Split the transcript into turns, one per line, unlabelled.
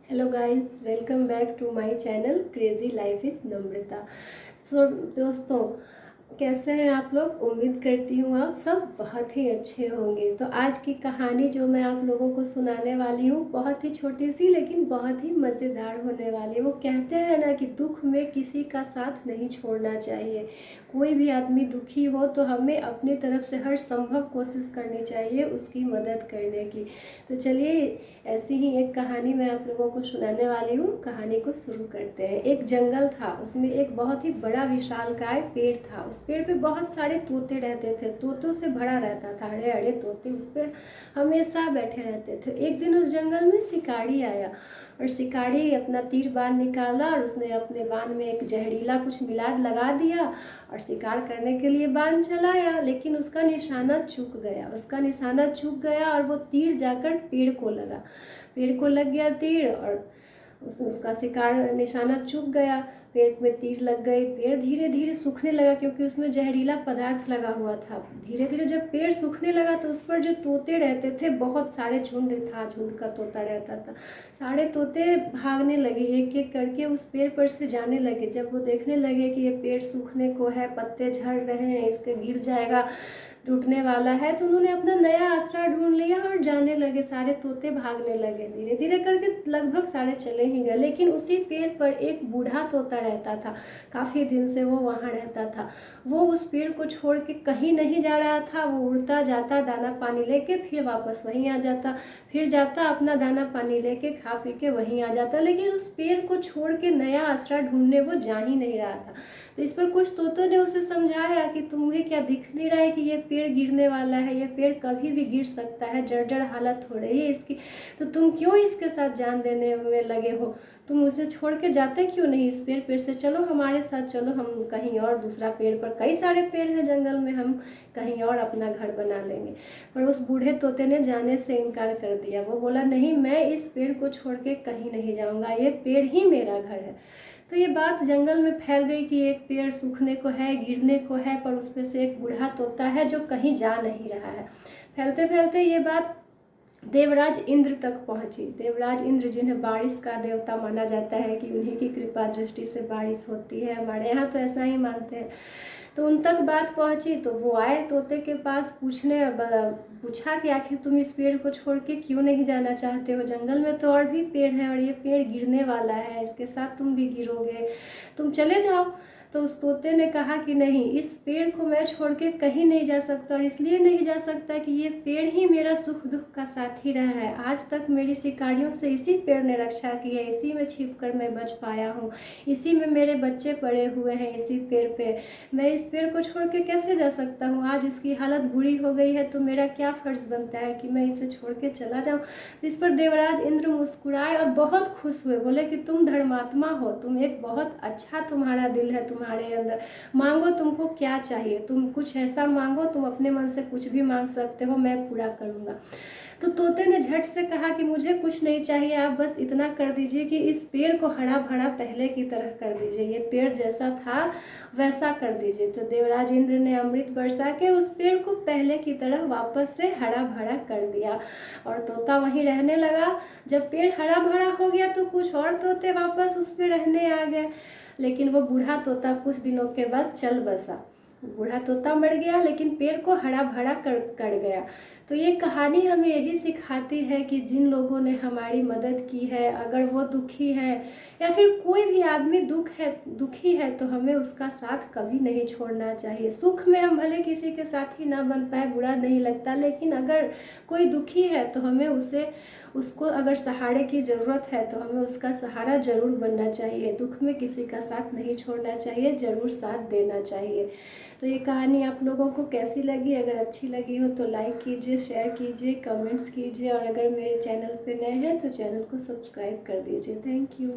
Hello guys, welcome back to my channel crazy life with Namrata. So दोस्तों, कैसे हैं आप लोग? उम्मीद करती हूँ आप सब बहुत ही अच्छे होंगे। तो आज की कहानी जो मैं आप लोगों को सुनाने वाली हूँ बहुत ही छोटी सी लेकिन बहुत ही मज़ेदार होने वाली है। वो कहते हैं ना कि दुख में किसी का साथ नहीं छोड़ना चाहिए। कोई भी आदमी दुखी हो तो हमें अपनी तरफ से हर संभव कोशिश करनी चाहिए उसकी मदद करने की। तो चलिए, ऐसी ही एक कहानी मैं आप लोगों को सुनाने वाली हूँ। कहानी को शुरू करते हैं। एक जंगल था, उसमें एक बहुत ही बड़ा विशालकाय पेड़ था। उस पेड़ पे बहुत सारे तोते रहते थे, तोतों से भरा रहता था। अड़े अड़े तोते उस पर हमेशा बैठे रहते थे। एक दिन उस जंगल में शिकारी आया और शिकारी अपना तीर बाण निकाला और उसने अपने बाण में एक जहरीला कुछ मिला लगा दिया और शिकार करने के लिए बाण चलाया, लेकिन उसका निशाना चूक गया। और वो तीर जाकर पेड़ को लगा। पेड़ को लग गया तीर और उसका शिकार निशाना चूक गया। पेड़ में तीर लग गई। पेड़ धीरे धीरे सूखने लगा क्योंकि उसमें जहरीला पदार्थ लगा हुआ था। धीरे धीरे जब पेड़ सूखने लगा तो उस पर जो तोते रहते थे, बहुत सारे झुंड था, झुंड का तोता रहता था। सारे तोते भागने लगे, एक एक करके उस पेड़ पर से जाने लगे। जब वो देखने लगे कि ये पेड़ सूखने को है, पत्ते झड़ रहे हैं, इसके गिर जाएगा, टूटने वाला है, तो उन्होंने अपना नया आसरा ढूंढ लिया और जाने लगे। सारे तोते भागने लगे। धीरे धीरे करके लगभग सारे चले ही गए, लेकिन उसी पेड़ पर एक बूढ़ा तोता रहता था। काफ़ी दिन से वो वहाँ रहता था। वो उस पेड़ को छोड़ के कहीं नहीं जा रहा था। वो उड़ता जाता, दाना पानी लेके फिर वापस वहीं आ जाता, फिर जाता अपना दाना पानी लेके खा पी के वहीं आ जाता, लेकिन उस पेड़ को छोड़ के नया आसरा ढूंढने वो जा ही नहीं रहा था। तो इस पर कुछ तोतों ने उसे समझाया कि तुम्हें क्या दिख नहीं रहा है कि ये पेड़ गिरने वाला है, ये पेड़ कभी भी गिर सकता है, जर्जर हालत हो रही है इसकी, तो तुम क्यों इसके साथ जान देने में लगे हो? तुम उसे छोड़ के जाते क्यों नहीं इस पेड़ से? चलो हमारे साथ चलो, हम कहीं और दूसरा पेड़ पर, कई सारे पेड़ हैं जंगल में, हम कहीं और अपना घर बना लेंगे। पर उस बूढ़े तोते ने जाने से इनकार कर दिया। वो बोला, नहीं, मैं इस पेड़ को छोड़ के कहीं नहीं जाऊँगा, ये पेड़ ही मेरा घर है। तो ये बात जंगल में फैल गई कि एक पेड़ सूखने को है, गिरने को है, पर उसमें से एक बूढ़ा तोता है जो कहीं जा नहीं रहा है। फैलते फैलते ये बात देवराज इंद्र तक पहुंची। देवराज इंद्र, जिन्हें बारिश का देवता माना जाता है कि उन्हीं की कृपा दृष्टि से बारिश होती है, हमारे यहाँ तो ऐसा ही मानते हैं, तो उन तक बात पहुंची। तो वो आए तोते के पास पूछा कि आखिर तुम इस पेड़ को छोड़ के क्यों नहीं जाना चाहते हो? जंगल में तो और भी पेड़ हैं और ये पेड़ गिरने वाला है, इसके साथ तुम भी गिरोगे, तुम चले जाओ। तो उस तोते ने कहा कि नहीं, इस पेड़ को मैं छोड़ के कहीं नहीं जा सकता, और इसलिए नहीं जा सकता कि ये पेड़ ही मेरा सुख दुख का साथी रहा है। आज तक मेरी शिकारियों से इसी पेड़ ने रक्षा की है, इसी में छिप कर मैं बच पाया हूँ, इसी में मेरे बच्चे पड़े हुए हैं, इसी पेड़ पे। मैं इस पेड़ को छोड़ के कैसे जा सकता हूँ? आज इसकी हालत बुरी हो गई है तो मेरा क्या फर्ज बनता है कि मैं इसे छोड़ के चला जाऊँ? तो इस पर देवराज इंद्र मुस्कुराए और बहुत खुश हुए। बोले कि तुम धर्मात्मा हो, तुम एक बहुत अच्छा, तुम्हारा दिल है तुम्हारे अंदर, मांगो तुमको क्या चाहिए, तुम कुछ ऐसा मांगो, तुम अपने मन से कुछ भी मांग सकते हो, मैं पूरा करूँगा। तो तोते ने झट से कहा कि मुझे कुछ नहीं चाहिए, आप बस इतना कर दीजिए कि इस पेड़ को हरा भरा पहले की तरह कर दीजिए, ये पेड़ जैसा था वैसा कर दीजिए। तो देवराज इंद्र ने अमृत बरसा के उस पेड़ को पहले की तरह वापस से हरा भरा कर दिया और तोता वहीं रहने लगा। जब पेड़ हरा भरा हो गया तो कुछ और तोते वापस उस पर रहने आ गए, लेकिन वो बूढ़ा तोता कुछ दिनों के बाद चल बसा। बूढ़ा तोता मर गया लेकिन पेड़ को हरा भरा कर गया। तो ये कहानी हमें यही सिखाती है कि जिन लोगों ने हमारी मदद की है, अगर वो दुखी है या फिर कोई भी आदमी दुखी है तो हमें उसका साथ कभी नहीं छोड़ना चाहिए। सुख में हम भले किसी के साथ ही ना बन पाए, बुरा नहीं लगता, लेकिन अगर कोई दुखी है तो हमें उसको अगर सहारे की ज़रूरत है तो हमें उसका सहारा ज़रूर बनना चाहिए। दुख में किसी का साथ नहीं छोड़ना चाहिए, ज़रूर साथ देना चाहिए। तो ये कहानी आप लोगों को कैसी लगी? अगर अच्छी लगी हो तो लाइक कीजिए, शेयर कीजिए, कमेंट्स कीजिए, और अगर मेरे चैनल पे नए हैं तो चैनल को सब्सक्राइब कर दीजिए। Thank you.